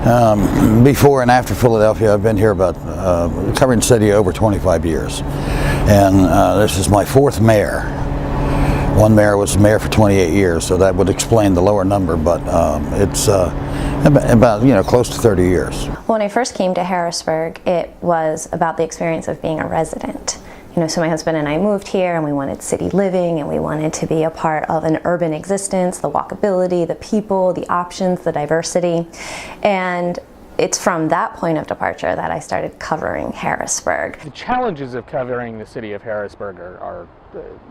Before and after Philadelphia, I've been here about covering the city over 25 years, and this is my fourth mayor. One mayor was mayor for 28 years, so that would explain the lower number, but it's about close to 30 years. When I first came to Harrisburg, it was about the experience of being a resident. So my husband and I moved here, and we wanted city living, and we wanted to be a part of an urban existence, the walkability, the people, the options, the diversity. And it's from that point of departure that I started covering Harrisburg. The challenges of covering the city of Harrisburg are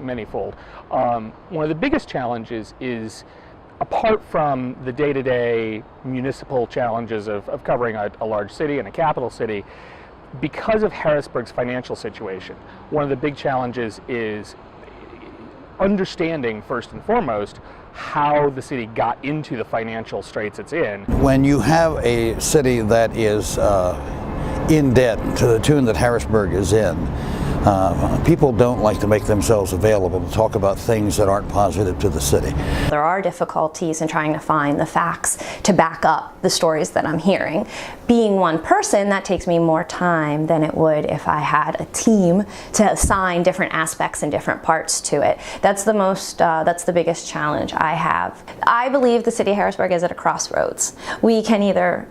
manyfold. One of the biggest challenges is, apart from the day-to-day municipal challenges of covering a large city and a capital city, because of Harrisburg's financial situation, one of the big challenges is understanding, first and foremost, how the city got into the financial straits it's in. When you have a city that is in debt to the tune that Harrisburg is in, people don't like to make themselves available to talk about things that aren't positive to the city. There are difficulties in trying to find the facts to back up the stories that I'm hearing. Being one person, that takes me more time than it would if I had a team to assign different aspects and different parts to it. That's the biggest challenge I have. I believe the city of Harrisburg is at a crossroads. We can either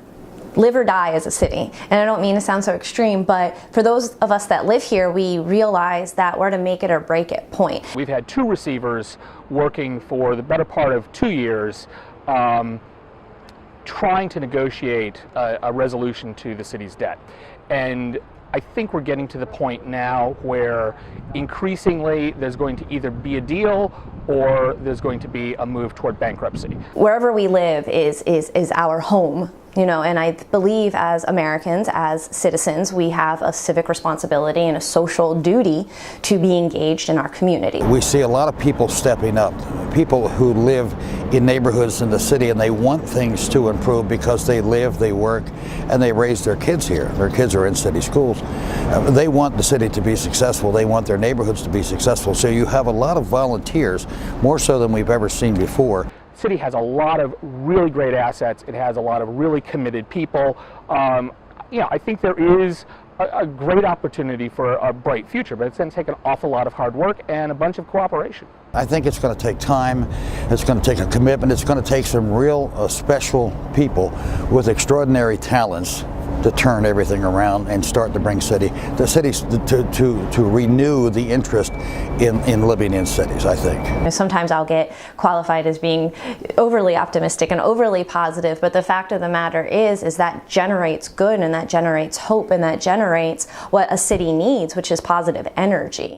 live or die as a city. And I don't mean to sound so extreme, but for those of us that live here, we realize that we're at a make it or break it point. We've had two receivers working for the better part of 2 years, trying to negotiate a resolution to the city's debt. And I think we're getting to the point now where increasingly there's going to either be a deal or there's going to be a move toward bankruptcy. Wherever we live is our home. And I believe as Americans, as citizens, we have a civic responsibility and a social duty to be engaged in our community. We see a lot of people stepping up, people who live in neighborhoods in the city, and they want things to improve because they live, they work, and they raise their kids here. Their kids are in city schools. They want the city to be successful. They want their neighborhoods to be successful. So you have a lot of volunteers, more so than we've ever seen before. The city has a lot of really great assets. It has a lot of really committed people. I think there is a great opportunity for a bright future, but it's going to take an awful lot of hard work and a bunch of cooperation. I think it's going to take time, it's going to take a commitment, it's going to take some real special people with extraordinary talents to turn everything around and start to bring the cities to renew the interest in living in cities, I think. Sometimes I'll get qualified as being overly optimistic and overly positive, but the fact of the matter is that generates good, and that generates hope, and that generates what a city needs, which is positive energy.